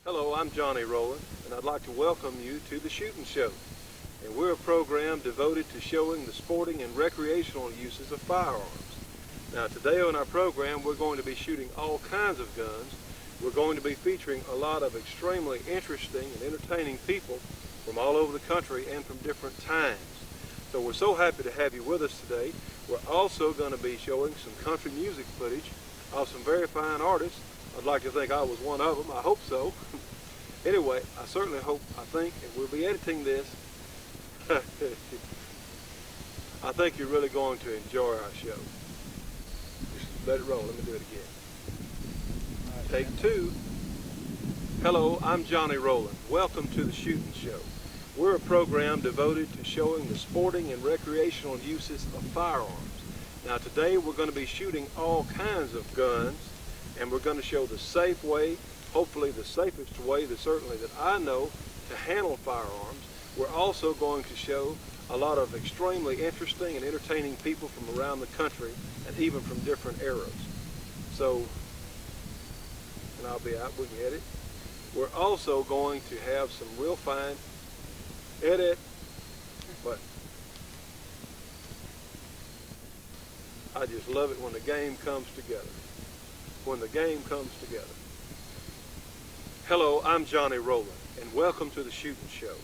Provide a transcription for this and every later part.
Hello, I'm Johnny Rowland, and I'd like to welcome you to the Shootin' Show. And we're a program devoted to showing the sporting and recreational uses of firearms. Now today on our program we're going to be shooting all kinds of guns. We're going to be featuring a lot of extremely interesting and entertaining people from all over the country and from different times. So we're so happy to have you with us today. We're also going to be showing some country music footage of some very fine artists. I'd like to think I was one of them. I hope so. Anyway, I think, and we'll be editing this. I think you're really going to enjoy our show. Just let it roll. Let me do it again. Take two. Hello, I'm Johnny Rowland. Welcome to the Shootin' Show. We're a program devoted to showing the sporting and recreational uses of firearms. Now today we're going to be shooting all kinds of guns, and we're going to show the safe way, hopefully the safest way certainly that I know to handle firearms. We're also going to show a lot of extremely interesting and entertaining people from around the country and even from different eras. So, and I'll be out, we can edit. We're also going to have some real fine edit, but I just love it when the game comes together. When the game comes together. Hello, I'm Johnny Rowland, and welcome to the Shootin' Show.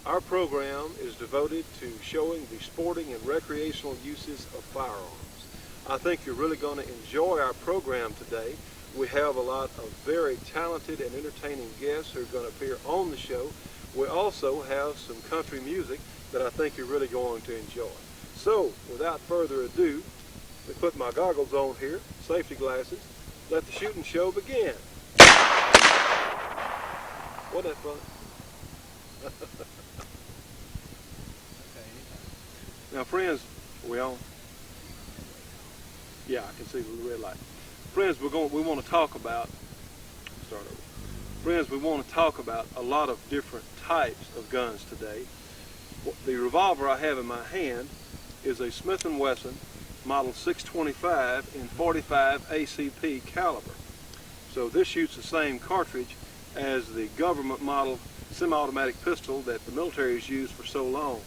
Our program is devoted to showing the sporting and recreational uses of firearms. I think you're really going to enjoy our program today. We have a lot of very talented and entertaining guests who are going to appear on the show. We also have some country music that I think you're really going to enjoy. So, without further ado, let me put my goggles on here, safety glasses. Let the shooting show begin. Wasn't that fun? Now friends, we on? Yeah, I can see the red light. Friends, we want to talk about, Friends, we want to talk about a lot of different types of guns today. The revolver I have in my hand is a Smith & Wesson model 625 in .45 ACP caliber. So this shoots the same cartridge as the government model semi-automatic pistol that the military has used for so long.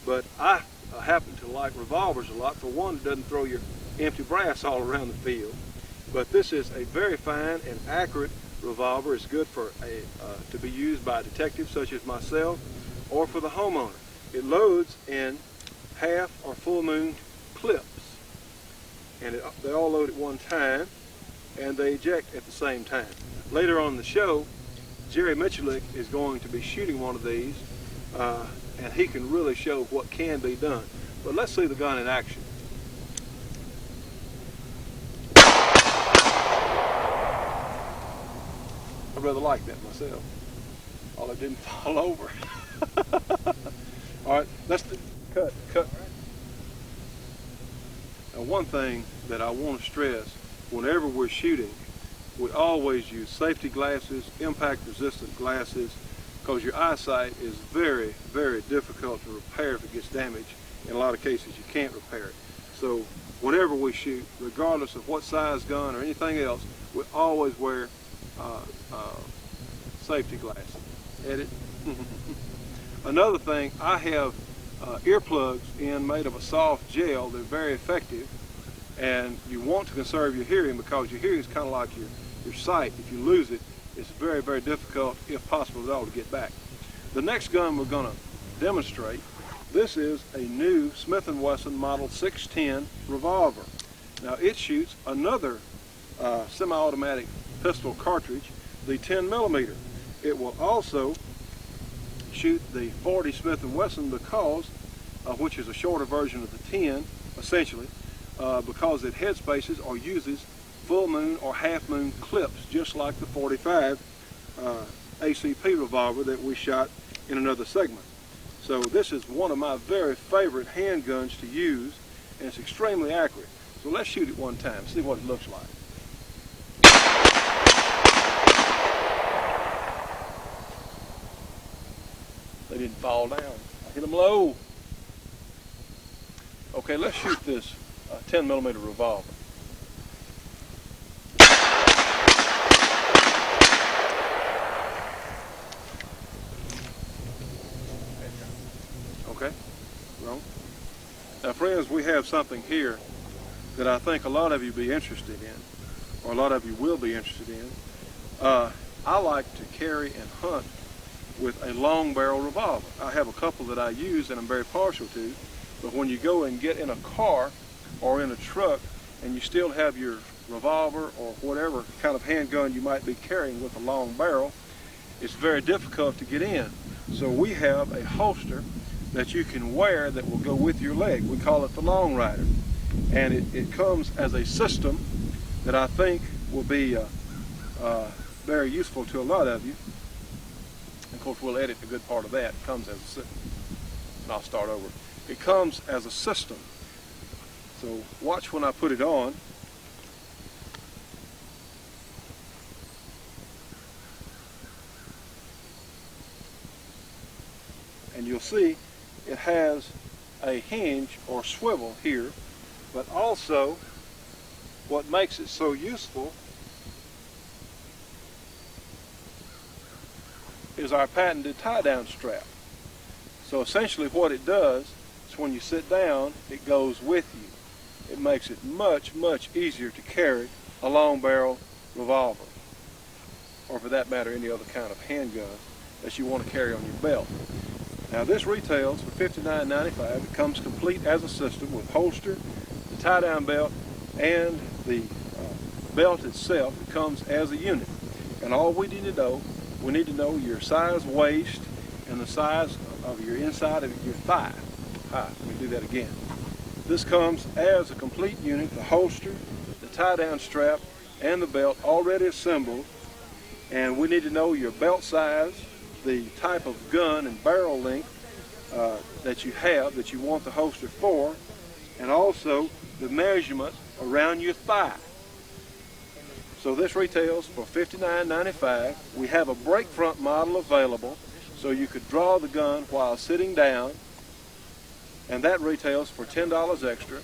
But I happen to like revolvers a lot. For one, it doesn't throw your empty brass all around the field. But this is a very fine and accurate revolver. It's good for to be used by detectives such as myself or for the homeowner. It loads in half or full moon clips. And they all load at one time, and they eject at the same time. Later on in the show, Jerry Michelik is going to be shooting one of these, and he can really show what can be done. But let's see the gun in action. I rather like that myself. All it didn't fall over. All right, let's cut. Now one thing that I want to stress, whenever we're shooting, we always use safety glasses, impact resistant glasses, because your eyesight is very, very difficult to repair if it gets damaged. In a lot of cases you can't repair it. So whenever we shoot, regardless of what size gun or anything else, we always wear safety glasses. Edit. Another thing, I have earplugs made of a soft gel. They're very effective, and you want to conserve your hearing because your hearing is kind of like your sight. If you lose it, it's very, very difficult, if possible at all, to get back. The next gun we're going to demonstrate, this is a new Smith & Wesson model 610 revolver. Now it shoots another semi-automatic pistol cartridge, the 10mm. It will also shoot the .40 Smith & Wesson because, which is a shorter version of the 10, essentially, because it headspaces or uses full moon or half moon clips, just like the .45 ACP revolver that we shot in another segment. So this is one of my very favorite handguns to use, and it's extremely accurate. So let's shoot it one time, see what it looks like. They didn't fall down. I hit them low. Okay, let's shoot this 10mm revolver. we have something here that I think a lot of you be interested in, or a lot of you will be interested in. I like to carry and hunt with a long barrel revolver. I have a couple that I use and I'm very partial to, but when you go and get in a car or in a truck and you still have your revolver or whatever kind of handgun you might be carrying with a long barrel, it's very difficult to get in. So we have a holster that you can wear that will go with your leg. We call it the Long Rider, and it comes as a system that I think will be very useful to a lot of you. Of course, we'll edit a good part of that. It comes as a system. And I'll start over. It comes as a system. So watch when I put it on. And you'll see it has a hinge or swivel here, but also what makes it so useful is our patented tie-down strap. So essentially what it does is when you sit down, it goes with you. It makes it much, much easier to carry a long barrel revolver, or for that matter, any other kind of handgun that you want to carry on your belt. Now this retails for $59.95. It comes complete as a system with holster, the tie-down belt, and the belt itself. It comes as a unit. And all we need to know your size waist and the size of your inside of your thigh. Let me do that again. This comes as a complete unit, the holster, the tie-down strap, and the belt already assembled. And we need to know your belt size, the type of gun and barrel length that you have, that you want the holster for, and also the measurement around your thigh. So this retails for $59.95. We have a break front model available, so you could draw the gun while sitting down, and that retails for $10 extra,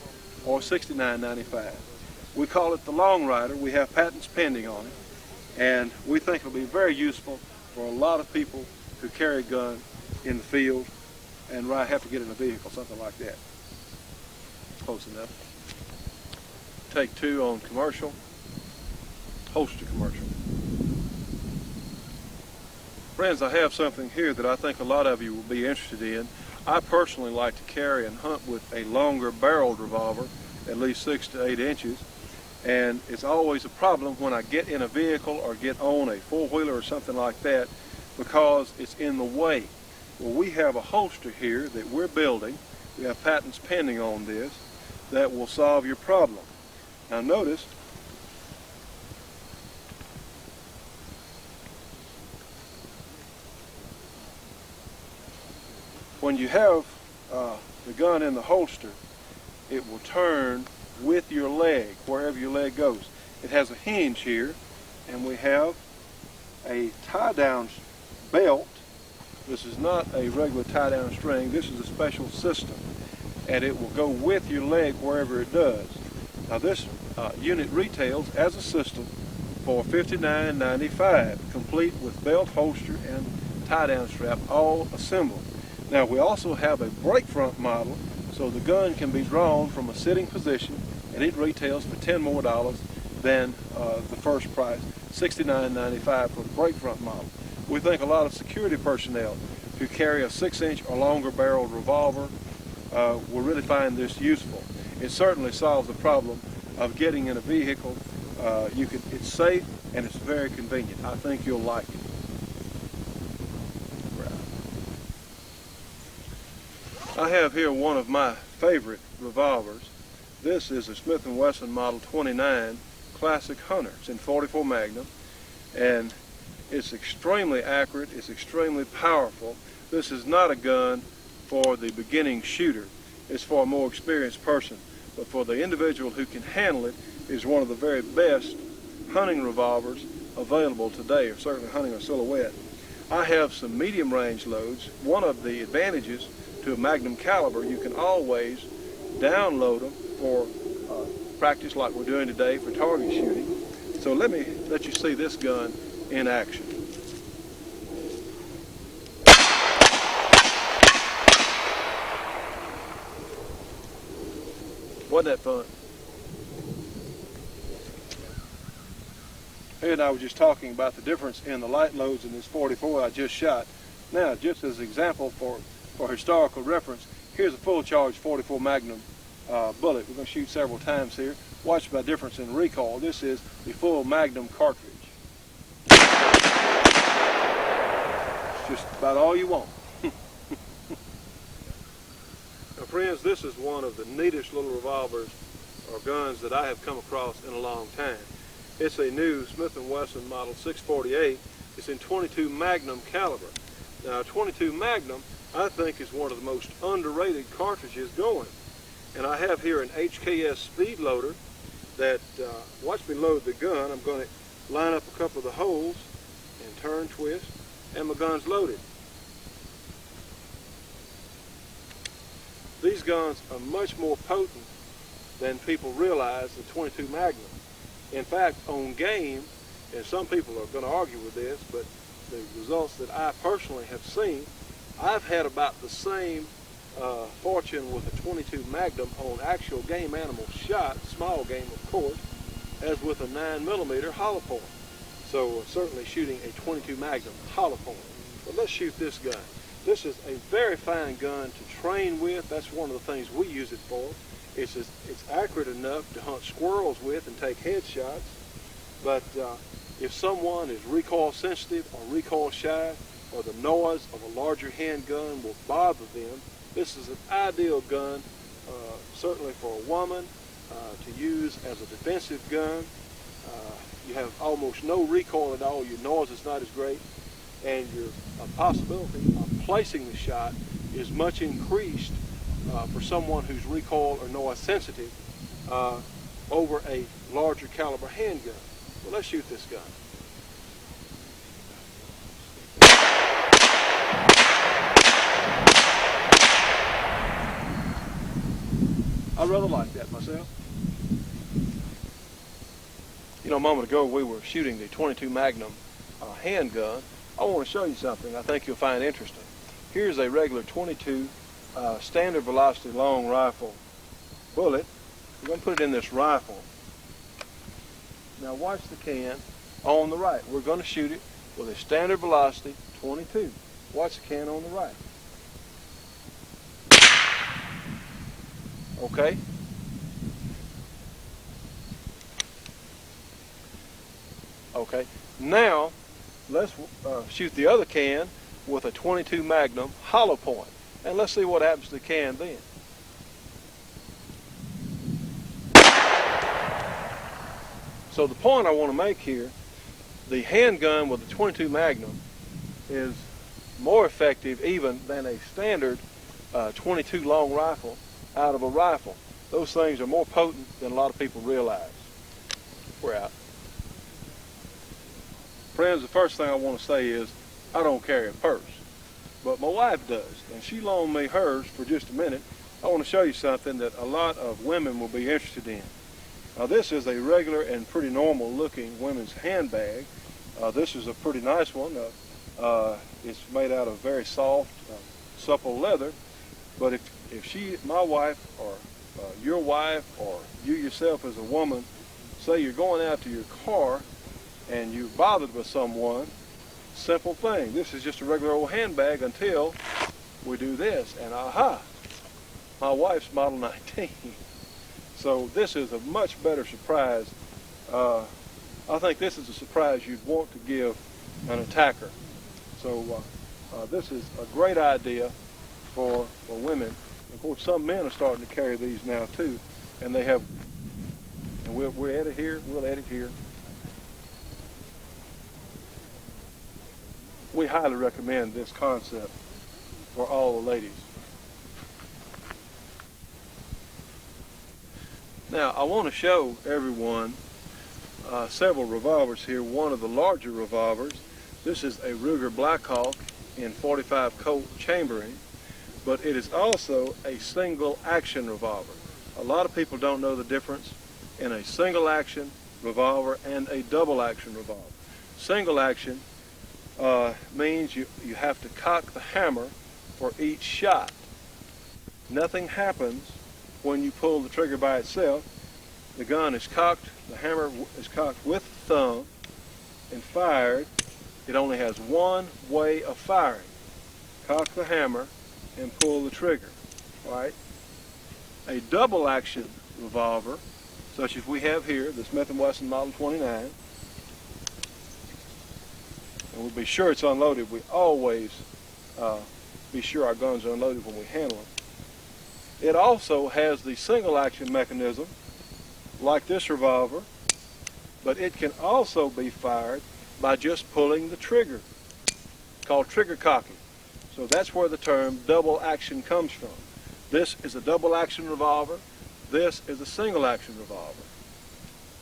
or $69.95. We call it the Long Rider. We have patents pending on it, and we think it'll be very useful for a lot of people who carry a gun in the field and have to get in a vehicle, something like that. Close enough. Take two on commercial, holster commercial. Friends, I have something here that I think a lot of you will be interested in. I personally like to carry and hunt with a longer barreled revolver, at least 6 to 8 inches. And it's always a problem when I get in a vehicle or get on a four-wheeler or something like that, because it's in the way. Well, we have a holster here that we're building. We have patents pending on this that will solve your problem. Now notice, when you have the gun in the holster, it will turn with your leg, wherever your leg goes. It has a hinge here, and we have a tie-down belt. This is not a regular tie-down string. This is a special system, and it will go with your leg wherever it does. Now this unit retails as a system for $59.95, complete with belt, holster, and tie-down strap, all assembled. Now we also have a break front model, so the gun can be drawn from a sitting position, and it retails for $10 more than the first price, $69.95 for the break front model. We think a lot of security personnel who carry a 6-inch or longer barreled revolver will really find this useful. It certainly solves the problem of getting in a vehicle. It's safe and it's very convenient. I think you'll like it. I have here one of my favorite revolvers. This is a Smith & Wesson Model 29 Classic Hunter. It's in .44 Magnum, and it's extremely accurate. It's extremely powerful. This is not a gun for the beginning shooter. It's for a more experienced person. But for the individual who can handle it, it's one of the very best hunting revolvers available today, or certainly hunting a silhouette. I have some medium range loads. One of the advantages to a Magnum caliber, you can always download them for practice like we're doing today for target shooting. So let me let you see this gun in action. Wasn't that fun? Ed and I were just talking about the difference in the light loads in this 44 I just shot. Now, just as an example for historical reference, here's a full charge 44 Magnum bullet. We're going to shoot several times here. Watch my difference in recoil. This is the full Magnum cartridge. It's just about all you want. Now, friends, this is one of the neatest little revolvers or guns that I have come across in a long time. It's a new Smith & Wesson model 648. It's in 22 Magnum caliber. Now, 22 Magnum, I think, is one of the most underrated cartridges going. And I have here an HKS speed loader that, watch me load the gun. I'm going to line up a couple of the holes and turn, twist, and my gun's loaded. These guns are much more potent than people realize, the 22 Magnum. In fact, on game, and some people are going to argue with this, but the results that I personally have seen, I've had about the same fortune with a 22 Magnum on actual game animal shot, small game of course, as with a 9mm hollow point. So certainly shooting a 22 Magnum hollow point. But let's shoot this gun. This is a very fine gun to train with. That's one of the things we use it for. It's accurate enough to hunt squirrels with and take headshots. But if someone is recoil sensitive or recoil shy, or the noise of a larger handgun will bother them, this is an ideal gun, certainly for a woman to use as a defensive gun. You have almost no recoil at all. Your noise is not as great, and your possibility of placing the shot is much increased for someone who's recoil or noise sensitive over a larger caliber handgun. Well, let's shoot this gun. I rather like that myself. You know, a moment ago we were shooting the 22 Magnum handgun. I want to show you something I think you'll find interesting. Here's a regular 22 standard velocity long rifle bullet. We're going to put it in this rifle. Now watch the can on the right. We're going to shoot it with a standard velocity 22. Watch the can on the right. Okay? Okay. Now let's shoot the other can with a 22 Magnum hollow point. And let's see what happens to the can then. So the point I want to make here, the handgun with the 22 Magnum is more effective even than a standard 22 long rifle out of a rifle. Those things are more potent than a lot of people realize. We're out. Friends, the first thing I want to say is I don't carry a purse, but my wife does, and she loaned me hers for just a minute. I want to show you something that a lot of women will be interested in. Now, this is a regular and pretty normal looking women's handbag. This is a pretty nice one. It's made out of very soft, supple leather. But if my wife or your wife or you yourself as a woman, say you're going out to your car and you're bothered with someone, simple thing. This is just a regular old handbag until we do this, and aha, my wife's model 19. So this is a much better surprise. I think this is a surprise you'd want to give an attacker. So this is a great idea for women. Of course, some men are starting to carry these now too, and they have. And we'll edit here. We'll edit here. We highly recommend this concept for all the ladies. Now, I want to show everyone several revolvers here. One of the larger revolvers. This is a Ruger Blackhawk in 45 Colt chambering, but it is also a single action revolver. A lot of people don't know the difference in a single action revolver and a double action revolver. Single action means you have to cock the hammer for each shot. Nothing happens when you pull the trigger by itself, the gun is cocked, the hammer is cocked with the thumb and fired. It only has one way of firing. Cock the hammer and pull the trigger, right? A double action revolver, such as we have here, the Smith & Wesson Model 29, and we'll be sure it's unloaded. We always be sure our guns are unloaded when we handle them. It also has the single action mechanism, like this revolver, but it can also be fired by just pulling the trigger, called trigger cocking. So that's where the term double action comes from. This is a double action revolver. This is a single action revolver.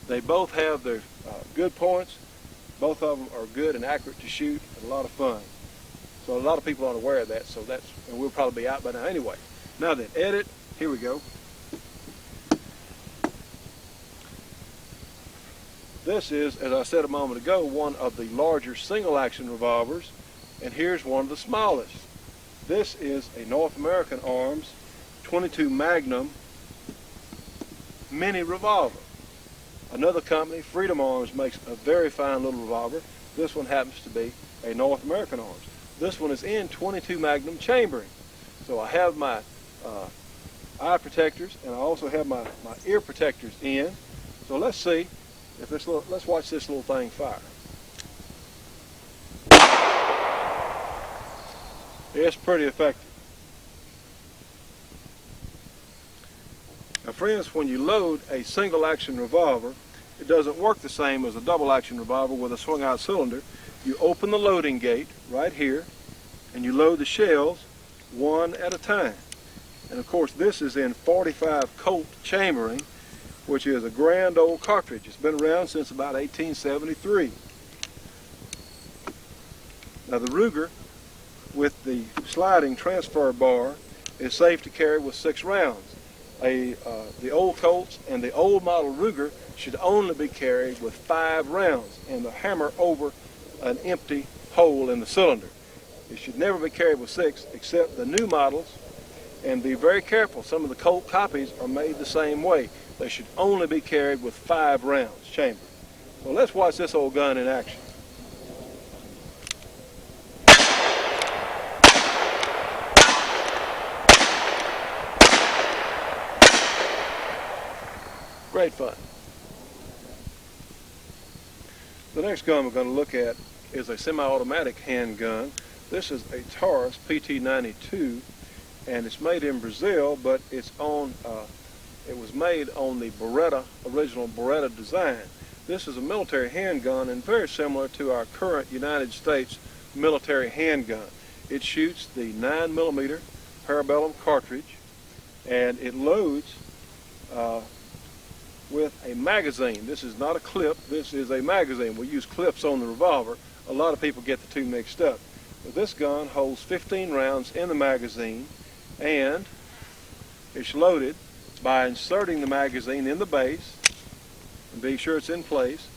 They both have their good points. Both of them are good and accurate to shoot and a lot of fun. So a lot of people aren't aware of that, so and we'll probably be out by now anyway. Now then, edit, here we go. This is, as I said a moment ago, one of the larger single action revolvers, and here's one of the smallest. This is a North American Arms 22 Magnum mini revolver. Another company, Freedom Arms, makes a very fine little revolver. This one happens to be a North American Arms. This one is in 22 Magnum chambering. So I have my eye protectors, and I also have my ear protectors in. So let's see if let's watch this little thing fire. It's pretty effective. Now friends, when you load a single action revolver, it doesn't work the same as a double action revolver with a swung out cylinder. You open the loading gate right here and you load the shells one at a time. And of course this is in 45 Colt chambering, which is a grand old cartridge. It's been around since about 1873. Now the Ruger with the sliding transfer bar is safe to carry with 6 rounds. The old Colts and the old model Ruger should only be carried with 5 rounds and the hammer over an empty hole in the cylinder. It should never be carried with 6 except the new models, and be very careful. Some of the Colt copies are made the same way. They should only be carried with 5 rounds chambered. So let's watch this old gun in action. Great fun. The next gun we're going to look at is a semi-automatic handgun. This is a Taurus PT-92, and it's made in Brazil, but it was made on the original Beretta design. This is a military handgun and very similar to our current United States military handgun. It shoots the 9mm parabellum cartridge, and it loads with a magazine. This is not a clip, this is a magazine. We use clips on the revolver. A lot of people get the two mixed up. But this gun holds 15 rounds in the magazine, and it's loaded by inserting the magazine in the base and being sure it's in place,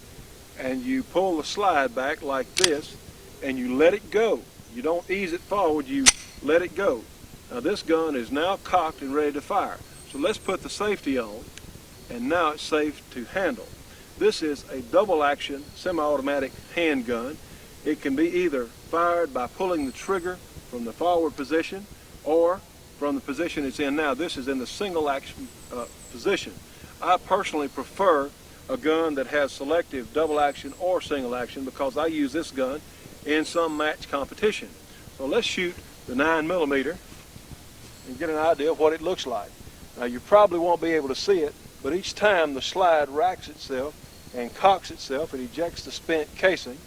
and you pull the slide back like this and you let it go. You don't ease it forward, you let it go. Now this gun is now cocked and ready to fire. So let's put the safety on, and now it's safe to handle. This is a double action semi-automatic handgun. It can be either fired by pulling the trigger from the forward position or from the position it's in now. This is in the single action position. I personally prefer a gun that has selective double action or single action because I use this gun in some match competition. So let's shoot the 9mm and get an idea of what it looks like. Now you probably won't be able to see it, but each time the slide racks itself and cocks itself, it ejects the spent casing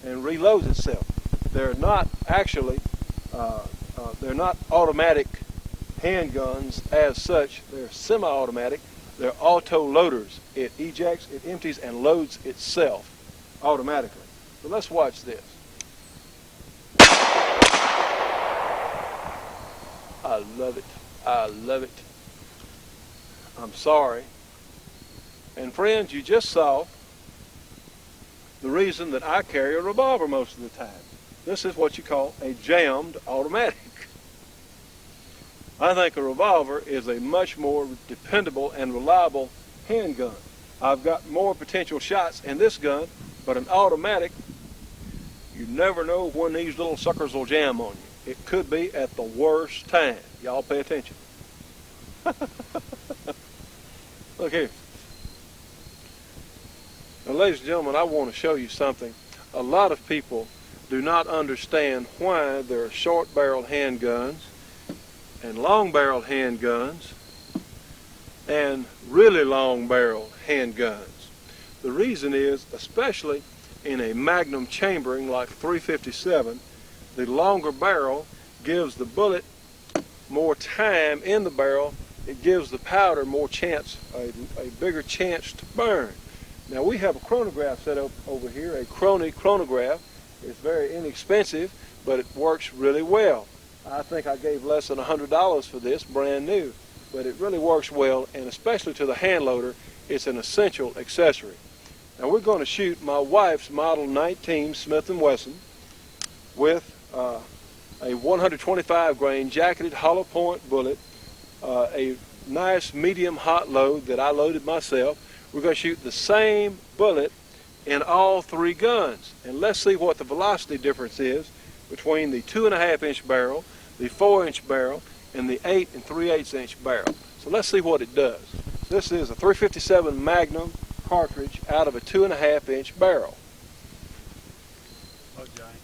and reloads itself. They're not actually, they're not automatic handguns as such. They're semi-automatic. They're auto loaders. It ejects, it empties, and loads itself automatically. So let's watch this. I love it. I love it. I'm sorry. And friends, you just saw the reason that I carry a revolver most of the time. This is what you call a jammed automatic. I think a revolver is a much more dependable and reliable handgun. I've got more potential shots in this gun, but an automatic, you never know when these little suckers will jam on you. It could be at the worst time. Y'all pay attention. Look here. Now, ladies and gentlemen, I want to show you something. A lot of people do not understand why there are short-barreled handguns and long-barreled handguns and really long-barreled handguns. The reason is, especially in a magnum chambering like 357, the longer barrel gives the bullet more time in the barrel. It gives the powder more chance, a bigger chance to burn. Now we have a chronograph set up over here, a chronograph. It's very inexpensive, but it works really well. I think I gave less than $100 for this, brand new, but it really works well, and especially to the hand loader, it's an essential accessory. Now we're going to shoot my wife's Model 19 Smith & Wesson with a 125 grain jacketed hollow point bullet, a nice medium hot load that I loaded myself. We're going to shoot the same bullet in all three guns, and let's see what the velocity difference is between the 2.5 inch barrel, the 4 inch barrel, and the 8 3/8 inch barrel. So let's see what it does. This is a 357 Magnum cartridge out of a 2.5 inch barrel. Oh, Johnny.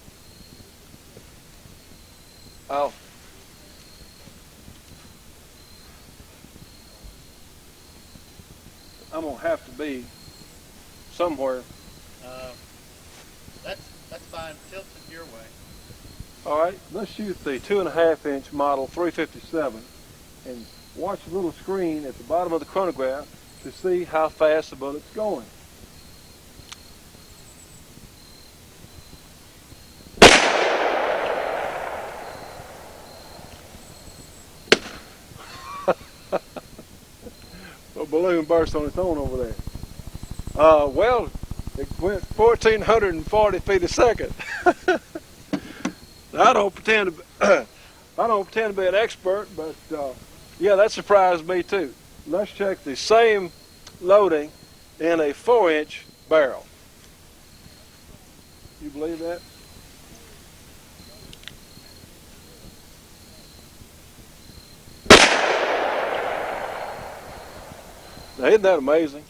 Oh. I'm gonna have to be somewhere. That's fine. Tilt it your way. All right, let's shoot the 2.5 inch model 357 and watch the little screen at the bottom of the chronograph to see how fast the bullet's going. A balloon burst on its own over there. Well, it went 1,440 feet a second. I don't pretend to be an expert, but yeah, that surprised me too. Let's check the same loading in a 4 inch barrel. You believe that? Now, isn't that amazing?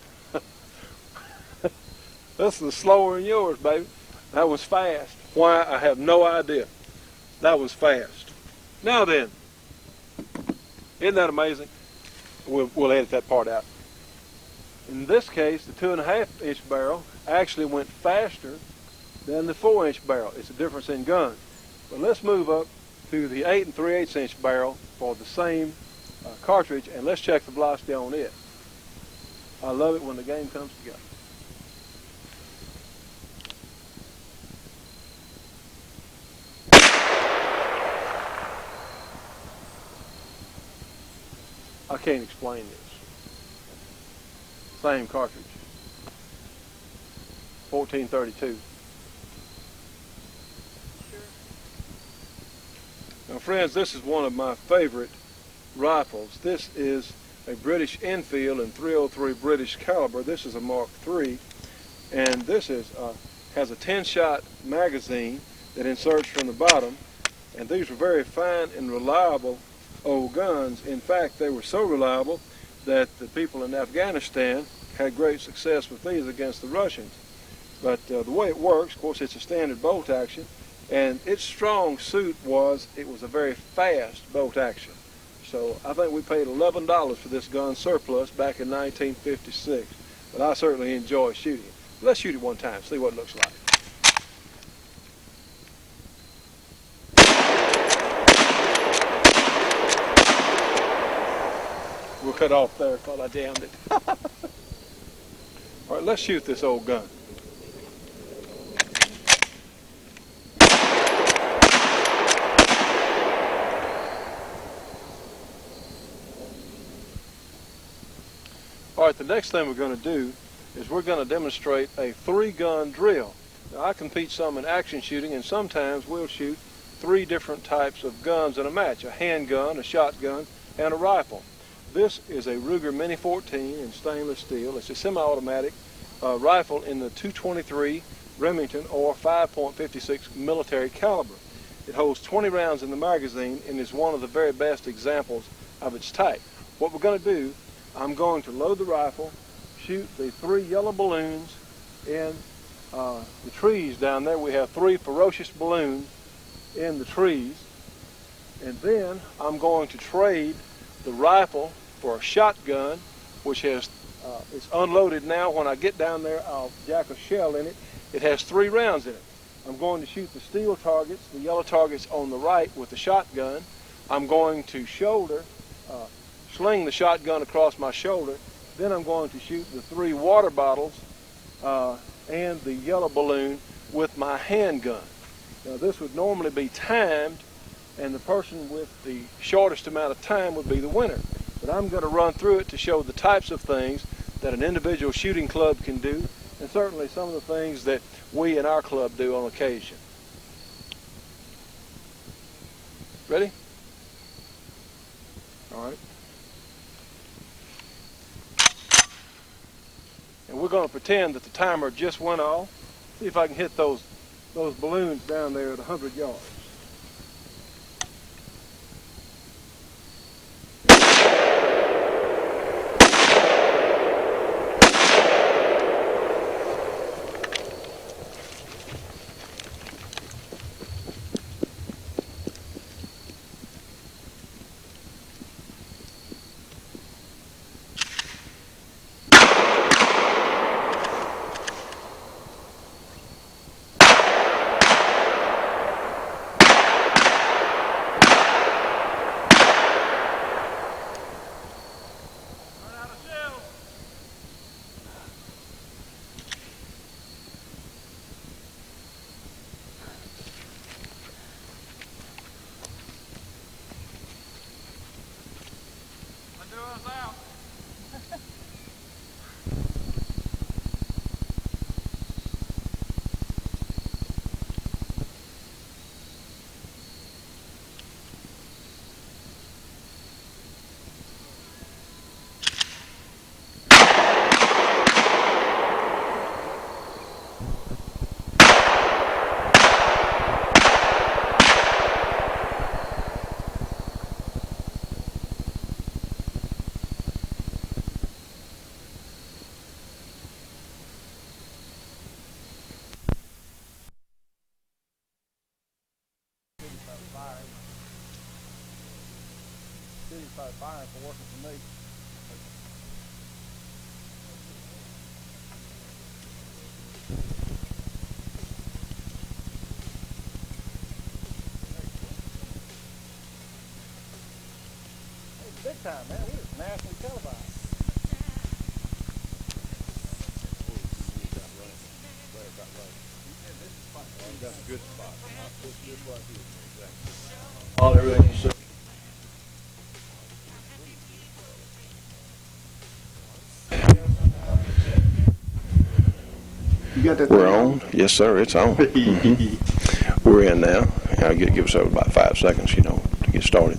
This is slower than yours, baby. That was fast. Why? I have no idea. That was fast. Now then, isn't that amazing? We'll edit that part out. In this case, the 2.5 inch barrel actually went faster than the 4 inch barrel. It's a difference in gun. But let's move up to the 8 3/8 inch barrel for the same cartridge, and let's check the velocity on it. I love it when the game comes together. I can't explain this. Same cartridge. 1432. Now friends, this is one of my favorite rifles. This is a British Enfield in .303 British caliber. This is a Mark III, and this is has a 10-shot magazine that inserts from the bottom, and these were very fine and reliable old guns. In fact, they were so reliable that the people in Afghanistan had great success with these against the Russians. But the way it works, of course, it's a standard bolt action, and its strong suit was it was a very fast bolt action. So I think we paid $11 for this gun surplus back in 1956. But I certainly enjoy shooting it. Let's shoot it one time, see what it looks like. We'll cut off there because I jammed it. All right, let's shoot this old gun. All right, the next thing we're going to do is we're going to demonstrate a 3-gun drill. Now, I compete some in action shooting, and sometimes we'll shoot 3 different types of guns in a match: a handgun, a shotgun, and a rifle. This is a Ruger Mini 14 in stainless steel. It's a semi-automatic rifle in the .223 Remington or 5.56 military caliber. It holds 20 rounds in the magazine and is one of the very best examples of its type. What we're going to do, I'm going to load the rifle, shoot the 3 yellow balloons in the trees down there. We have 3 ferocious balloons in the trees, and then I'm going to trade the rifle for a shotgun, which has it's unloaded now. When I get down there, I'll jack a shell in it. It has 3 rounds in it. I'm going to shoot the steel targets, the yellow targets on the right with the shotgun. I'm going to sling the shotgun across my shoulder. Then I'm going to shoot the 3 water bottles and the yellow balloon with my handgun. Now this would normally be timed, and the person with the shortest amount of time would be the winner. But I'm going to run through it to show the types of things that an individual shooting club can do, and certainly some of the things that we in our club do on occasion. Ready? All right. And we're going to pretend that the timer just went off. See if I can hit those balloons down there at 100 yards. Firing for working for me. It's big time, man. It's nationally televised. That's a good spot. Just right here. Exactly. All everything you said. We're on. Yes, sir. It's on. We're in now. I'll give us about 5 seconds, to get started.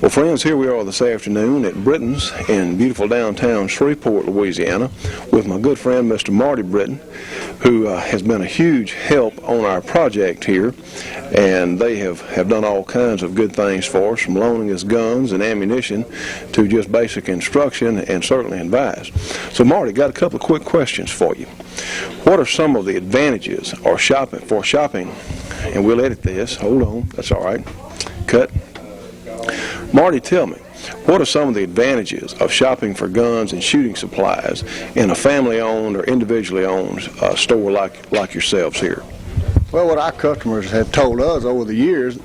Well, friends, here we are this afternoon at Britton's in beautiful downtown Shreveport, Louisiana, with my good friend, Mr. Marty Britton, who has been a huge help on our project here, and they have done all kinds of good things for us, from loaning us guns and ammunition to just basic instruction and certainly advice. So, Marty, got a couple of quick questions for you. What are some of the advantages for shopping? And we'll edit this. Hold on. That's all right. Cut. Marty, tell me, what are some of the advantages of shopping for guns and shooting supplies in a family-owned or individually owned store like yourselves here? Well, what our customers have told us over the years,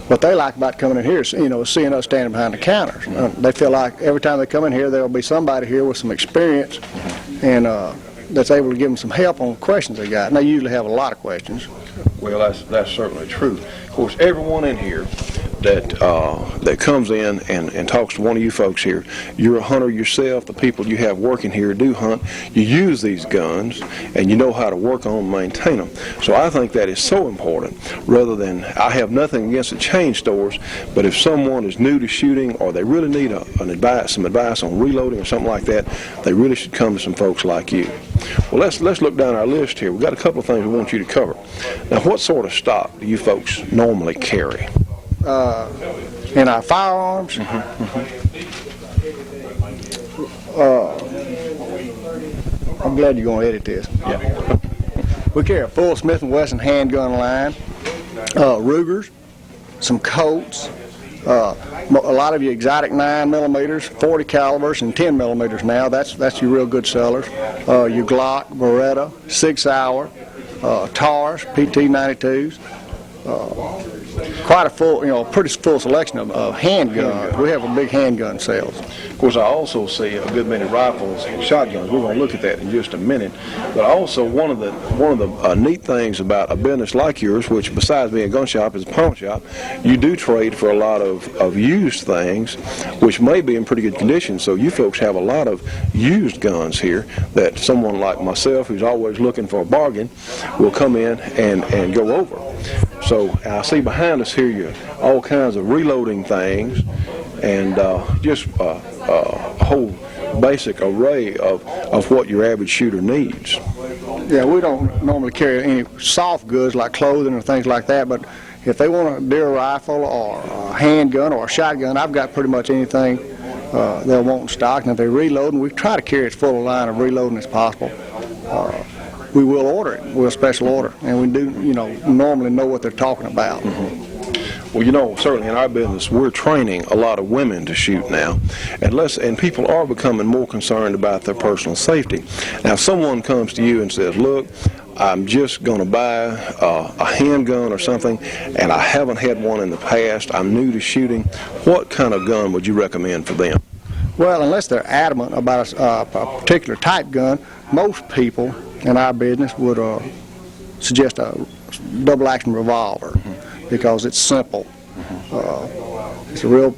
what they like about coming in here is, seeing us standing behind the counters. They feel like every time they come in here, there will be somebody here with some experience and that's able to give them some help on questions they got. And they usually have a lot of questions. Well, that's certainly true. Of course, everyone in here that comes in and talks to one of you folks here. You're a hunter yourself. The people you have working here do hunt. You use these guns, and you know how to work on and maintain them. So I think that is so important. Rather than, I have nothing against the chain stores, but if someone is new to shooting or they really need some advice on reloading or something like that, they really should come to some folks like you. Well, let's look down our list here. We've got a couple of things we want you to cover. Now, what sort of stock do you folks normally carry? In our firearms, I'm glad you're going to edit this. Yeah. We carry a full Smith & Wesson handgun line, Rugers, some Colts, a lot of your exotic 9mm, 40 calibers, and 10 millimeters now. That's your real good sellers. Your Glock, Beretta, 6 Hour, TARs, PT-92s. Quite a full, pretty full selection of handguns. We have a big handgun sales. Of course, I also see a good many rifles and shotguns. We're going to look at that in just a minute. But also, one of the neat things about a business like yours, which besides being a gun shop is a pawn shop, you do trade for a lot of used things, which may be in pretty good condition. So you folks have a lot of used guns here that someone like myself, who's always looking for a bargain, will come in and go over. So I see behind us here all kinds of reloading things and just a whole basic array of what your average shooter needs. Yeah, we don't normally carry any soft goods like clothing or things like that, but if they want a deer rifle or a handgun or a shotgun, I've got pretty much anything they'll want in stock. And if they reload, and we try to carry as full a line of reloading as possible. We will order it. We'll special order, and we do, normally know what they're talking about. Well, certainly in our business, we're training a lot of women to shoot now, and people are becoming more concerned about their personal safety. Now, if someone comes to you and says, "Look, I'm just going to buy a handgun or something, and I haven't had one in the past. I'm new to shooting," what kind of gun would you recommend for them? Well, unless they're adamant about a particular type gun, most people in our business would suggest a double-action revolver because it's simple. It's real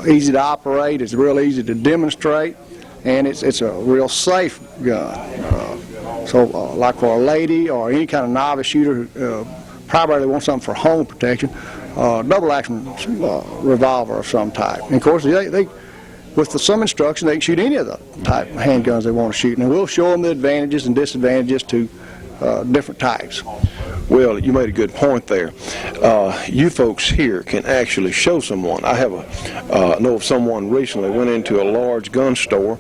easy to operate. It's real easy to demonstrate, and it's a real safe gun. So, like for a lady or any kind of novice shooter who primarily wants something for home protection, double-action revolver of some type. And of course, they with some instruction, they can shoot any of the type of handguns they want to shoot, and we'll show them the advantages and disadvantages to different types. Well, you made a good point there. You folks here can actually show someone. I know of someone recently went into a large gun store,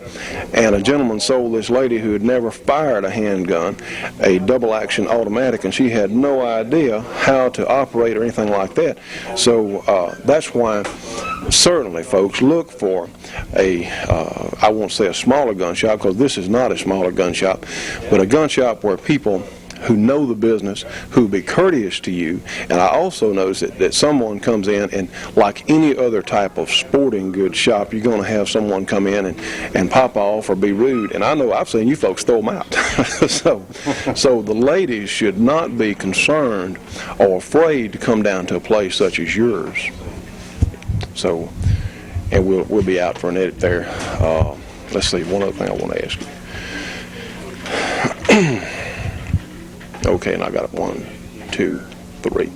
and a gentleman sold this lady who had never fired a handgun a double-action automatic, and she had no idea how to operate or anything like that. So that's why, certainly, folks, look for I won't say a smaller gun shop, because this is not a smaller gun shop, but a gun shop where people who know the business, who be courteous to you. And I also notice that someone comes in, and like any other type of sporting goods shop, you're going to have someone come in and pop off or be rude. And I know I've seen you folks throw them out. So the ladies should not be concerned or afraid to come down to a place such as yours. So, and we'll be out for an edit there. Let's see, one other thing I want to ask you. Okay, and I got it 1, 2, 3.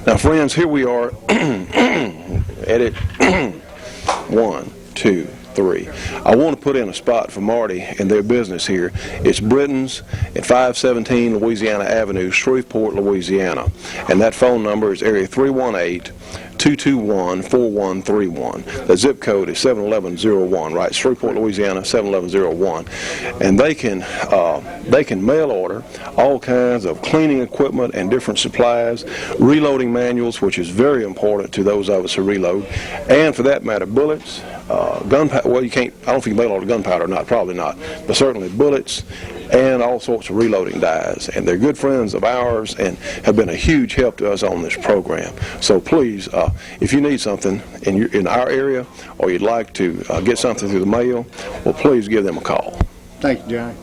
Now, friends, here we are. Edit 1, 2, 3. I want to put in a spot for Marty and their business here. It's Britain's at 517 Louisiana Avenue, Shreveport, Louisiana. And that phone number is area 318-221-4131. The zip code is 71101, right? Shreveport, Louisiana, 71101. And they can mail order all kinds of cleaning equipment and different supplies, reloading manuals, which is very important to those of us who reload, and for that matter, bullets, gunpowder. Well, you can't. I don't know if you can mail order gunpowder or not. Probably not. But certainly bullets and all sorts of reloading dies. And they're good friends of ours and have been a huge help to us on this program. So please, if you need something in our area, or you'd like to get something through the mail, well, please give them a call. Thank you, Johnny.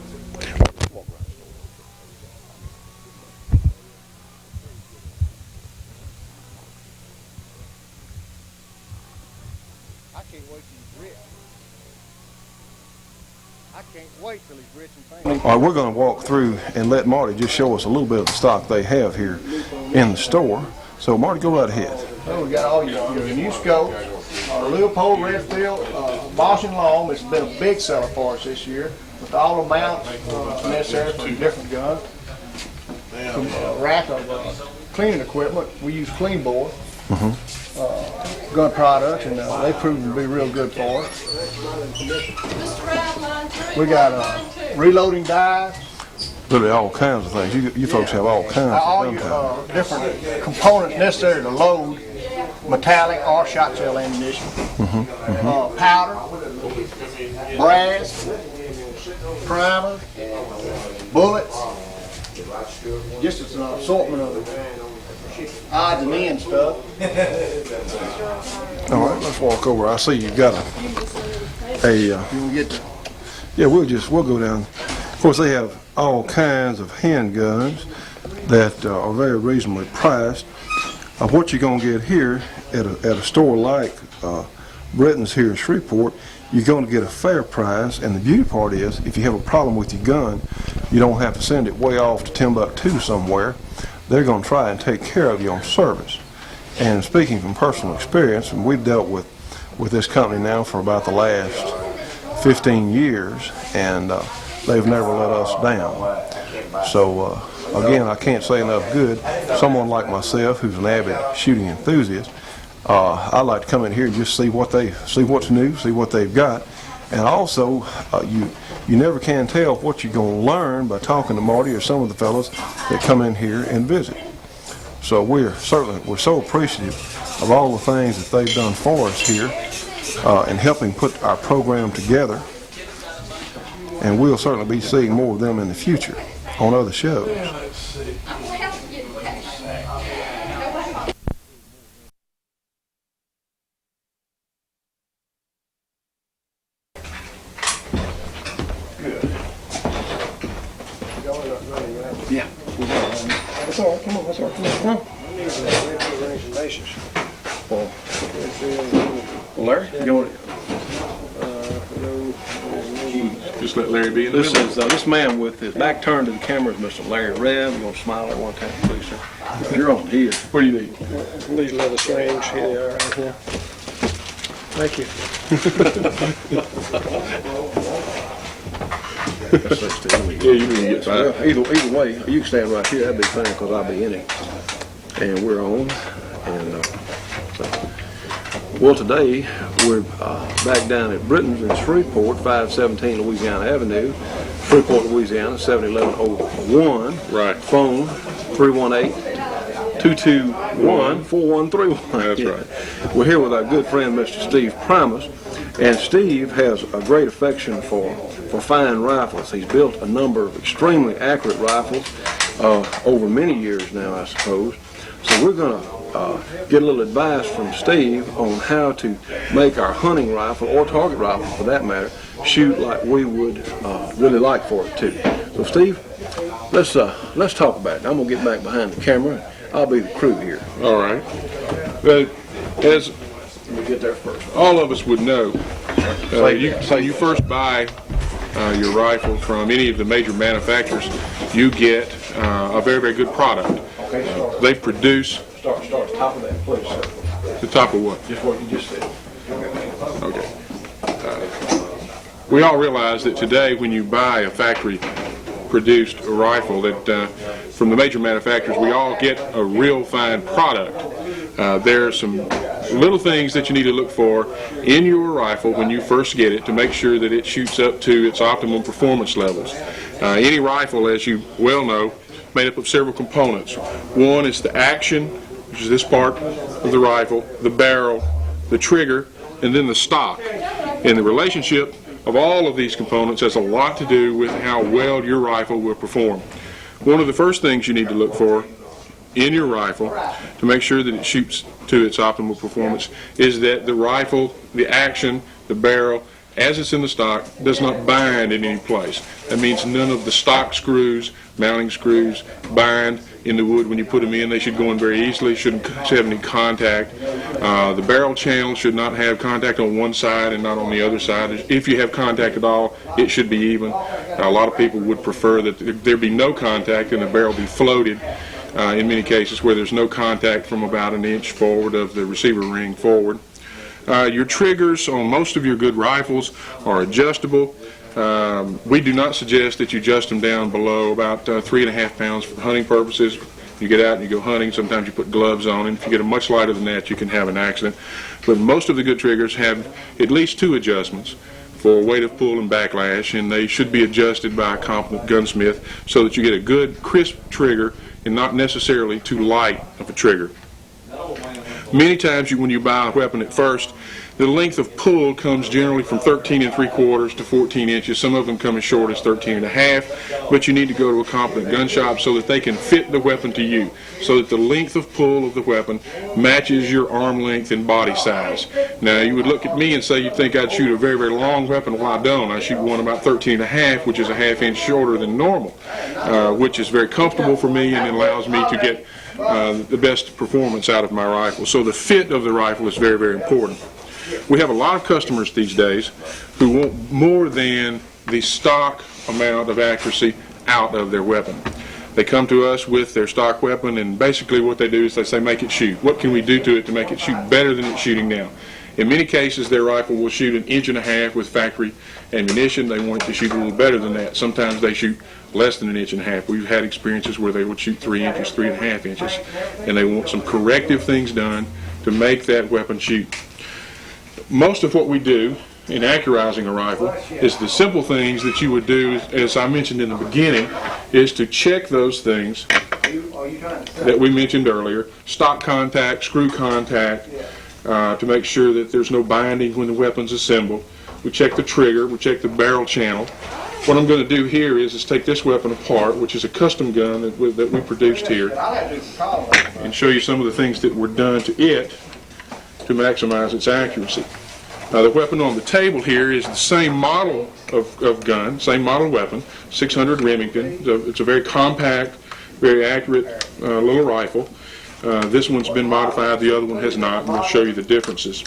can't wait till he's rich. I can't wait till he's rich and famous. All right, we're going to walk through and let Marty just show us a little bit of the stock they have here in the store. So, Marty, go right ahead. So we got all your new scope, Leopold Redfield, Bosch and Long. It's been a big seller for us this year with all the mounts necessary for different guns. Some rack of cleaning equipment. We use Clean Bore gun products, and they've proven to be real good for us. We got reloading dies. Really all kinds of things. You folks have all kinds All of gunpowder. your different components necessary to load metallic or shot shell ammunition. Powder, brass, primer, bullets. Just as an assortment of odds and ends stuff. All right, let's walk over. I see you've got You can get the yeah, we'll go down. Of course, they have all kinds of handguns that are very reasonably priced. What you're going to get here at a store like Britton's here in Shreveport, you're going to get a fair price, and the beauty part is if you have a problem with your gun, you don't have to send it way off to Timbuktu somewhere. They're going to try and take care of you on service. And speaking from personal experience, and we've dealt with this company now for about the last 15 years, and they've never let us down. So again, I can't say enough good. Someone like myself, who's an avid shooting enthusiast, I like to come in here and just see what's new, see what they've got, and also you never can tell what you're going to learn by talking to Marty or some of the fellows that come in here and visit. So we're so appreciative of all the things that they've done for us here in helping put our program together, and we'll certainly be seeing more of them in the future on other shows. Yeah. That's all right. Come on. That's all right. Come on. Well, Larry, you want it? Just let Larry be in the This is this man with his back turned to the camera is Mr. Larry Rebb. You want to smile at one time, please, sir? You're on here. What do you need? These leather strings, here they are right here. Thank you. Yeah, you can get by. Either way, you can stand right here. That'd be fine because I'll be in it. And we're on. And well, today we're back down at Britton's in Shreveport, 517 Louisiana Avenue, Shreveport, Louisiana, 71101. Right. Phone 318-221-4131. That's right. We're here with our good friend, Mr. Steve Primus, and Steve has a great affection for fine rifles. He's built a number of extremely accurate rifles over many years now, I suppose. So we're going to get a little advice from Steve on how to make our hunting rifle, or target rifle for that matter, shoot like we would really like for it to. So Steve, let's talk about it. I'm going to get back behind the camera. I'll be the crew here. All right. As We'll get there first. all of us would know, you first buy your rifle from any of the major manufacturers, you get a very, very good product. Okay, start. They produce Start top of that, please, sir. the top of what? Just what you just said. Okay. We all realize that today when you buy a factory produced rifle that from the major manufacturers, we all get a real fine product. There are some little things that you need to look for in your rifle when you first get it to make sure that it shoots up to its optimum performance levels. Any rifle, as you well know, is made up of several components. One is the action, which is this part of the rifle, the barrel, the trigger, and then the stock. And the relationship of all of these components has a lot to do with how well your rifle will perform. One of the first things you need to look for in your rifle to make sure that it shoots to its optimal performance is that the rifle, the action, the barrel, as it's in the stock, does not bind in any place. That means none of the stock screws, mounting screws, bind in the wood when you put them in. They should go in very easily, shouldn't have any contact. The barrel channel should not have contact on one side and not on the other side. If you have contact at all, it should be even. A lot of people would prefer that there be no contact and the barrel be floated. In many cases where there's no contact from about an inch forward of the receiver ring forward. Your triggers on most of your good rifles are adjustable. We do not suggest that you adjust them down below about 3.5 pounds for hunting purposes. You get out and you go hunting, sometimes you put gloves on, and if you get them much lighter than that, you can have an accident. But most of the good triggers have at least 2 adjustments for weight of pull and backlash, and they should be adjusted by a competent gunsmith so that you get a good, crisp trigger and not necessarily too light of a trigger. Many times when you buy a weapon at first, the length of pull comes generally from 13 3/4 to 14 inches. Some of them come as short as 13 1/2, but you need to go to a competent gun shop so that they can fit the weapon to you, so that the length of pull of the weapon matches your arm length and body size. Now, you would look at me and say you'd think I'd shoot a very, very long weapon. Well, I don't. I shoot one about 13 1/2, which is a 1/2 inch shorter than normal, which is very comfortable for me and allows me to get the best performance out of my rifle. So the fit of the rifle is very, very important. We have a lot of customers these days who want more than the stock amount of accuracy out of their weapon. They come to us with their stock weapon, and basically what they do is they say, make it shoot. What can we do to it to make it shoot better than it's shooting now? In many cases, their rifle will shoot 1.5 inches with factory ammunition. They want it to shoot a little better than that. Sometimes they shoot less than 1.5 inches. We've had experiences where they would shoot 3 inches, 3.5 inches, and they want some corrective things done to make that weapon shoot. Most of what we do in accurizing a rifle is the simple things that you would do, as I mentioned in the beginning, is to check those things that we mentioned earlier: stock contact, screw contact, to make sure that there's no binding when the weapon's assembled. We check the trigger, we check the barrel channel. What I'm going to do here is take this weapon apart, which is a custom gun that we produced here, and show you some of the things that were done to it to maximize its accuracy. Now, the weapon on the table here is the same model of gun, same model weapon, 600 Remington. It's a very compact, very accurate little rifle. This one's been modified, the other one has not, and we'll show you the differences.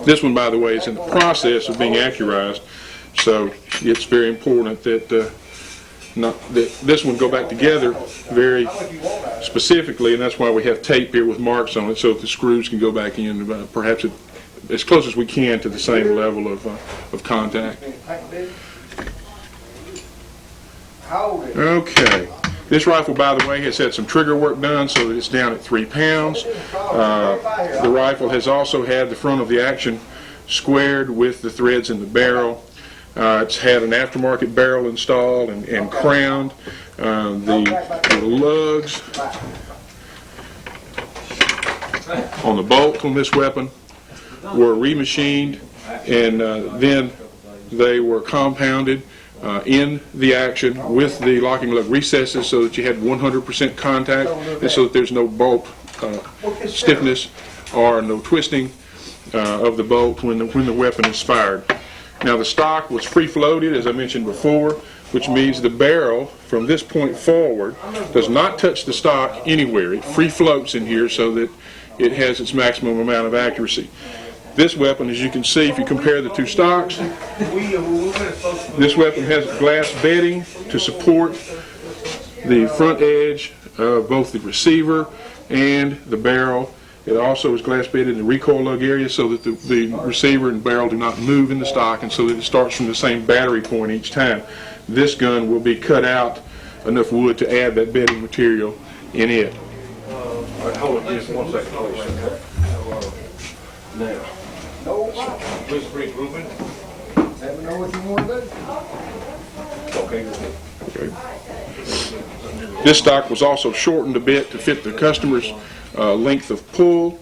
This one, by the way, is in the process of being accurized, so it's very important that this one go back together very specifically, and that's why we have tape here with marks on it so that the screws can go back in perhaps as close as we can to the same level of contact. Okay. This rifle, by the way, has had some trigger work done so that it's down at 3 pounds. The rifle has also had the front of the action squared with the threads in the barrel. It's had an aftermarket barrel installed and crowned. The lugs on the bolt on this weapon were remachined, and then they were compounded in the action with the locking lug recesses so that you had 100% contact, and so that there's no bolt stiffness or no twisting of the bolt when the weapon is fired. Now, the stock was free-floated, as I mentioned before, which means the barrel from this point forward does not touch the stock anywhere. It free floats in here so that it has its maximum amount of accuracy. This weapon, as you can see, if you compare the two stocks, this weapon has glass bedding to support the front edge of both the receiver and the barrel. It also is glass bedded in the recoil lug area so that the receiver and barrel do not move in the stock, and so that it starts from the same battery point each time. This gun will be cut out enough wood to add that bedding material in it. Hold it just 1 second, please. Now. Please bring Ruben. Let me know what you want to do. Okay. This stock was also shortened a bit to fit the customer's length of pull,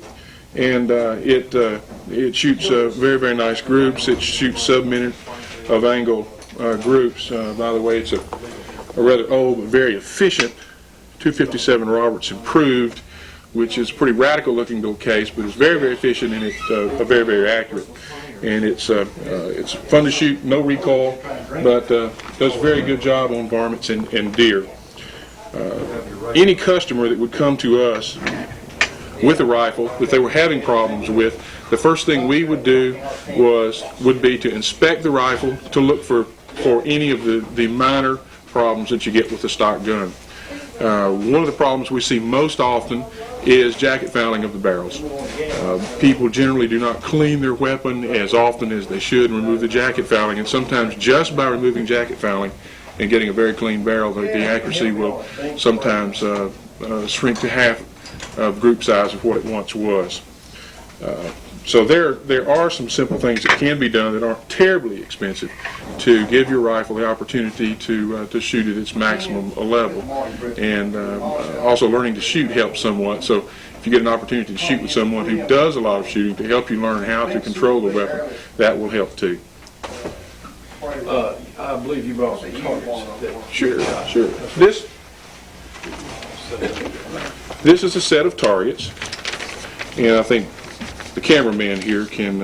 and it shoots very, very nice groups. It shoots sub-minute of angle groups. By the way, it's a rather old but very efficient 257 Roberts improved, which is a pretty radical looking little case, but it's very, very efficient, and it's very, very accurate. and it's fun to shoot, no recoil, but does a very good job on varmints and deer. Any customer that would come to us with a rifle that they were having problems with, the first thing we would do would be to inspect the rifle to look for any of the minor problems that you get with the stock gun. One of the problems we see most often is jacket fouling of the barrels. People generally do not clean their weapon as often as they should and remove the jacket fouling, and sometimes just by removing jacket fouling and getting a very clean barrel, the accuracy will sometimes shrink to half of group size of what it once was. So there are some simple things that can be done that aren't terribly expensive to give your rifle the opportunity to shoot at its maximum level. And also learning to shoot helps somewhat. So if you get an opportunity to shoot with someone who does a lot of shooting to help you learn how to control the weapon, that will help too. I believe you brought some targets. Sure. This is a set of targets, and I think the cameraman here can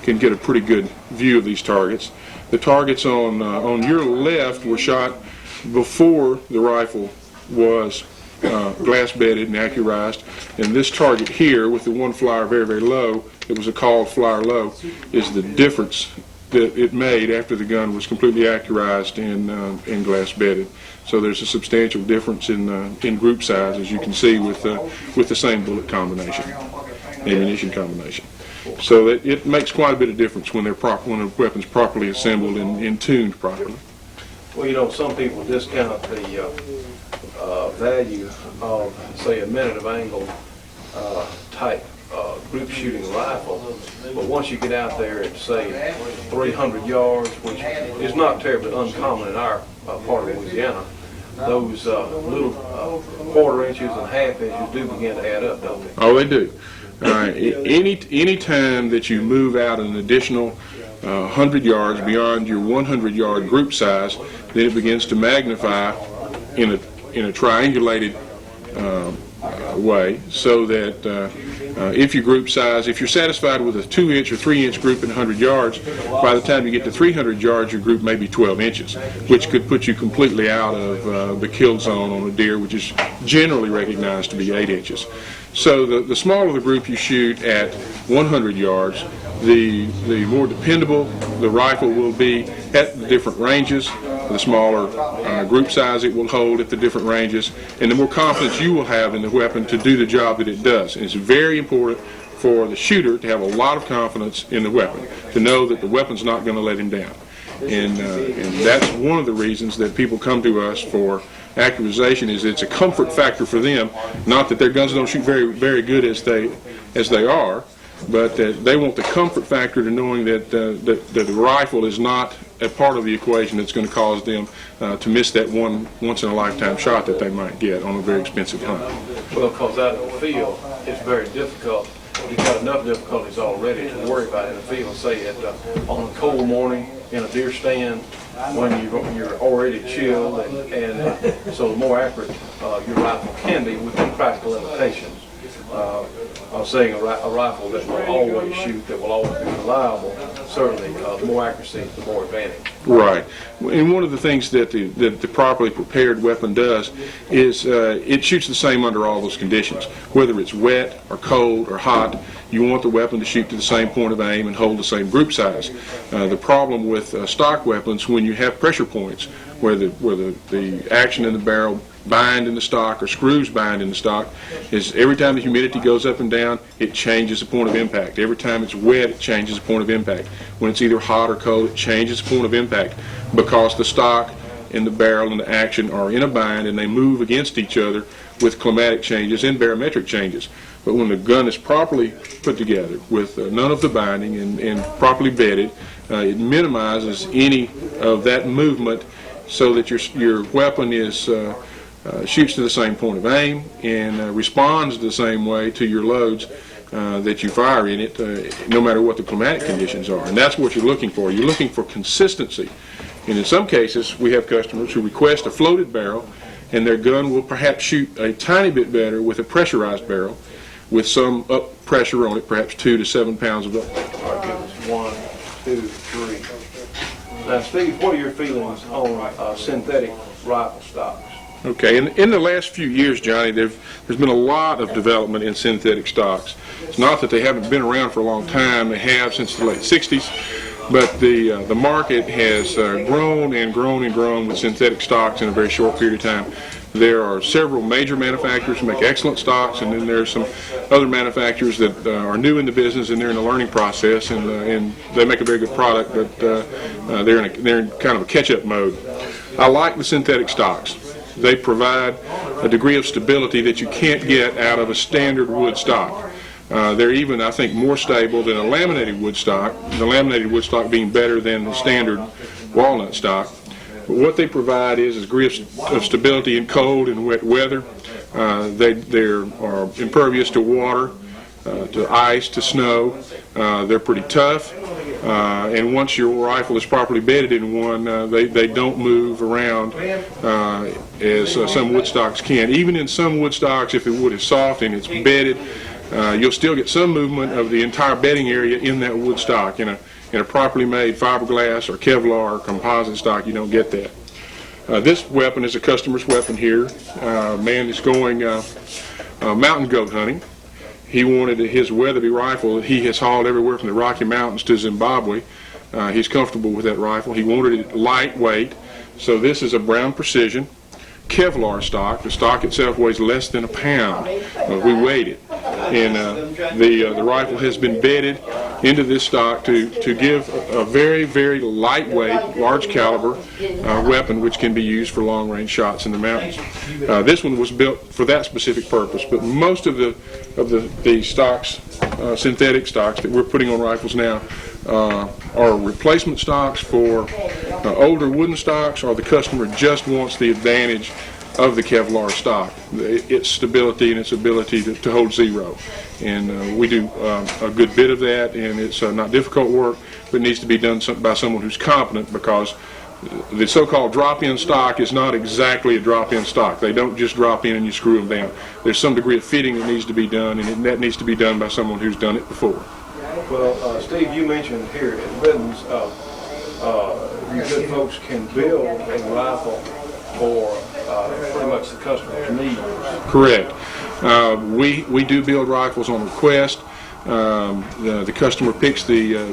get a pretty good view of these targets. The targets on your left were shot before the rifle was glass bedded and accurized, and this target here with the one flyer very, very low, it was a called flyer low, is the difference that it made after the gun was completely accurized and glass bedded. So there's a substantial difference in group size, as you can see, with the same bullet combination, ammunition combination. So it makes quite a bit of difference when when a weapon's properly assembled and tuned properly. Well, you know, some people discount the value of, say, a minute of angle type group shooting rifle, but once you get out there at, say, 300 yards, which is not terribly uncommon in our part of Louisiana, those little quarter inches and half inches do begin to add up, don't they? Oh, they do. Any time that you move out an additional 100 yards beyond your 100-yard group size, then it begins to magnify in a triangulated way, so that if your group size, if you're satisfied with a 2-inch or 3-inch group in 100 yards, by the time you get to 300 yards, your group may be 12 inches, which could put you completely out of the kill zone on a deer, which is generally recognized to be 8 inches. So the smaller the group you shoot at 100 yards, the more dependable the rifle will be at the different ranges, the smaller group size it will hold at the different ranges, and the more confidence you will have in the weapon to do the job that it does. And it's very important for the shooter to have a lot of confidence in the weapon, to know that the weapon's not going to let him down. And that's one of the reasons that people come to us for accurization, is it's a comfort factor for them. Not that their guns don't shoot very, very good as they are, but they want the comfort factor to knowing that the rifle is not a part of the equation that's going to cause them to miss that one once-in-a-lifetime shot that they might get on a very expensive hunt. Well, because out in the field, it's very difficult. You've got enough difficulties already to worry about in the field, say on a cold morning in a deer stand, when you're already chilled, and so the more accurate your rifle can be within practical limitations. I'm saying a rifle that will always shoot, that will always be reliable, certainly the more accuracy, the more advantage. Right. And one of the things that the properly prepared weapon does is it shoots the same under all those conditions. Whether it's wet or cold or hot, you want the weapon to shoot to the same point of aim and hold the same group size. The problem with stock weapons, when you have pressure points where the action in the barrel bind in the stock or screws bind in the stock, is every time the humidity goes up and down, it changes the point of impact. Every time it's wet, it changes the point of impact. When it's either hot or cold, it changes the point of impact, because the stock and the barrel and the action are in a bind and they move against each other with climatic changes and barometric changes. But when the gun is properly put together with none of the binding and properly bedded, it minimizes any of that movement, so that your weapon is shoots to the same point of aim and responds the same way to your loads that you fire in it, no matter what the climatic conditions are. And that's what you're looking for. You're looking for consistency. And in some cases, we have customers who request a floated barrel, and their gun will perhaps shoot a tiny bit better with a pressurized barrel with some up pressure on it, perhaps 2 to 7 pounds of up. 1, 2, 3. Now, Steve, what are your feelings on synthetic rifle stocks? Okay, in the last few years, Johnny, there's been a lot of development in synthetic stocks. It's not that they haven't been around for a long time. They have since the late 60s, but the market has grown and grown and grown with synthetic stocks in a very short period of time. There are several major manufacturers who make excellent stocks, and then there are some other manufacturers that are new in the business and they're in the learning process, and they make a very good product, but they're in kind of a catch-up mode. I like the synthetic stocks. They provide a degree of stability that you can't get out of a standard wood stock. They're even, I think, more stable than a laminated wood stock, the laminated wood stock being better than the standard walnut stock. But what they provide is a degree of stability in cold and wet weather. They are impervious to water, to ice, to snow. They're pretty tough. And once your rifle is properly bedded in one, they don't move around as some wood stocks can. Even in some wood stocks, if the wood is soft and it's bedded, you'll still get some movement of the entire bedding area in that wood stock. In a properly made fiberglass or Kevlar or composite stock, you don't get that. This weapon is a customer's weapon here. Man is going mountain goat hunting. He wanted his Weatherby rifle that he has hauled everywhere from the Rocky Mountains to Zimbabwe. He's comfortable with that rifle. He wanted it lightweight, so this is a Brown Precision Kevlar stock. The stock itself weighs less than a pound. We weighed it, and the rifle has been bedded into this stock to give a very, very lightweight, large caliber weapon which can be used for long range shots in the mountains. This one was built for that specific purpose, but most of the stocks, synthetic stocks that we're putting on rifles now, are replacement stocks for older wooden stocks, or the customer just wants the advantage of the Kevlar stock, its stability and its ability to hold zero. And we do a good bit of that, and it's not difficult work, but it needs to be done by someone who's competent, because the so-called drop-in stock is not exactly a drop-in stock. They don't just drop in and you screw them down. There's some degree of fitting that needs to be done, and that needs to be done by someone who's done it before. Well, Steve, you mentioned here at Britton's, you good folks can build a rifle for pretty much the customer's needs. Correct. We do build rifles on request. The customer picks the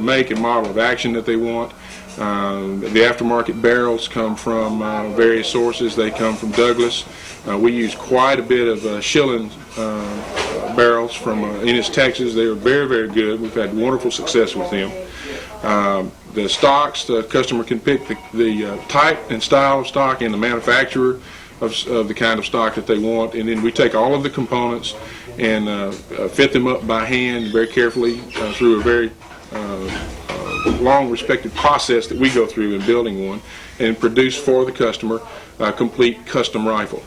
make and model of action that they want. The aftermarket barrels come from various sources. They come from Douglas. We use quite a bit of Shillin barrels from Ennis, Texas. They are very, very good. We've had wonderful success with them. The stocks, the customer can pick the type and style of stock and the manufacturer of the kind of stock that they want, and then we take all of the components and fit them up by hand very carefully through a very long respected process that we go through in building one, and produce for the customer a complete custom rifle.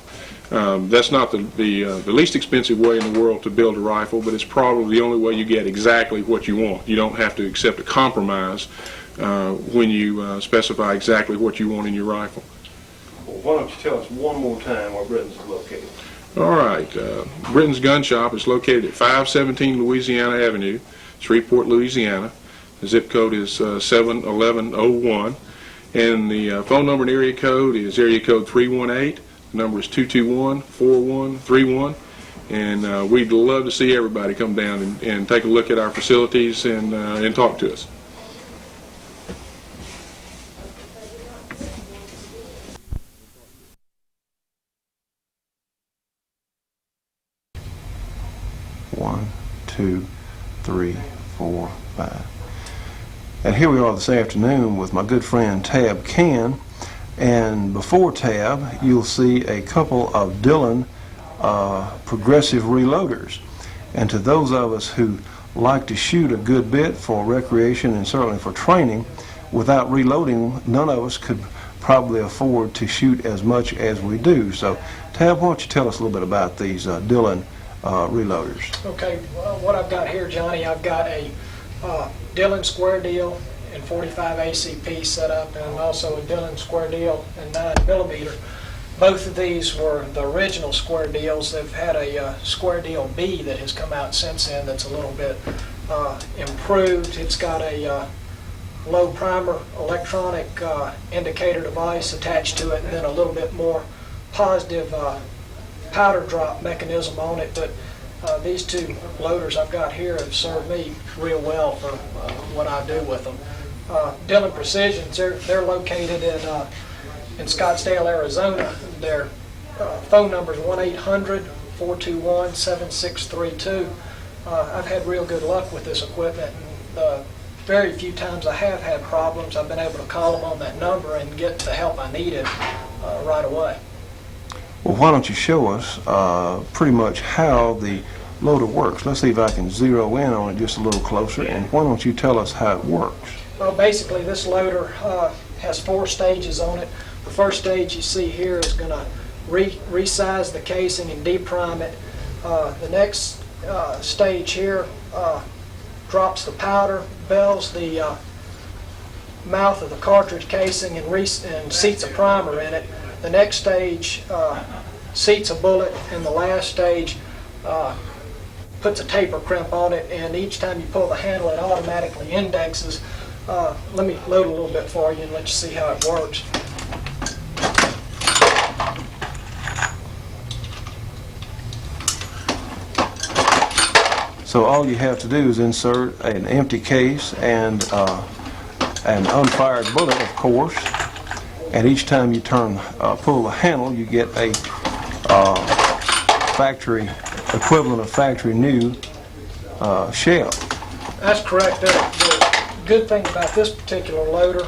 That's not the least expensive way in the world to build a rifle, but it's probably the only way you get exactly what you want. You don't have to accept a compromise when you specify exactly what you want in your rifle. Well, why don't you tell us one more time where Britton's is located? All right. Britton's Gun Shop is located at 517 Louisiana Avenue, Shreveport, Louisiana. The zip code is 71101, and the phone number and area code is area code 318. The number is 221-4131, and we'd love to see everybody come down and take a look at our facilities and talk to us. One, two, three, four, five. And here we are this afternoon with my good friend Tab Can. And before Tab, you'll see a couple of Dillon progressive reloaders. And to those of us who like to shoot a good bit for recreation and certainly for training, without reloading, none of us could probably afford to shoot as much as we do. So, Tab, why don't you tell us a little bit about these Dillon reloaders? Okay, well, what I've got here, Johnny, I've got a Dillon square deal in 45 ACP set up, and also a Dillon square deal in 9mm. Both of these were the original square deals. They've had a square deal B that has come out since then that's a little bit improved. It's got a low primer electronic indicator device attached to it, and then a little bit more positive powder drop mechanism on it. But these two loaders I've got here have served me real well for what I do with them. Dillon Precisions, they're located in Scottsdale, Arizona. Their phone number is 1-800-421-7632. I've had real good luck with this equipment. And, very few times I have had problems, I've been able to call them on that number and get the help I needed right away. Well, why don't you show us pretty much how the loader works? Let's see if I can zero in on it just a little closer, and why don't you tell us how it works? Well, basically this loader has 4 stages on it. The first stage you see here is going to resize the casing and deprime it. The next stage here drops the powder, bells the mouth of the cartridge casing, and seats a primer in it. The next stage seats a bullet, and the last stage puts a taper crimp on it, and each time you pull the handle it automatically indexes. Let me load a little bit for you and let you see how it works. So all you have to do is insert an empty case and an unfired bullet, of course, and each time you pull the handle, you get a factory equivalent of factory new shell. That's correct. The good thing about this particular loader,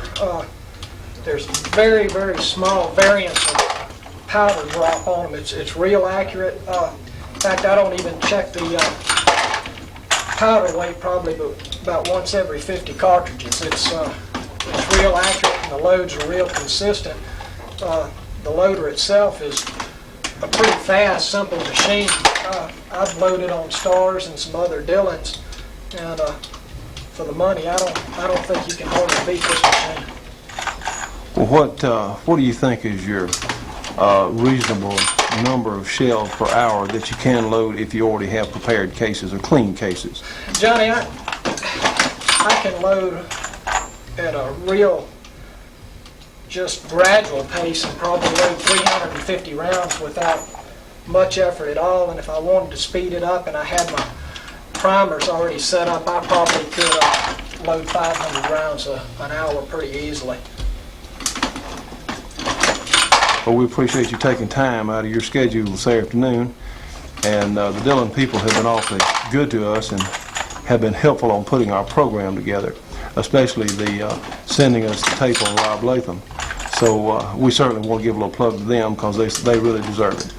there's very, very small variance of powder drop on them. It's real accurate. In fact, I don't even check the powder weight probably about once every 50 cartridges. It's real accurate, and the loads are real consistent. The loader itself is a pretty fast, simple machine. I've loaded on Stars and some other Dillons, and for the money, I don't think you can hardly beat this machine. Well, what do you think is your reasonable number of shells per hour that you can load if you already have prepared cases or clean cases? Johnny, I can load at a real, just gradual pace and probably load 350 rounds without much effort at all. And if I wanted to speed it up and I had my primers already set up, I probably could load 500 rounds an hour pretty easily. Well, we appreciate you taking time out of your schedule this afternoon, and the Dillon people have been awfully good to us and have been helpful on putting our program together, especially the sending us the tape on Rob Latham. So we certainly want to give a little plug to them because they really deserve it.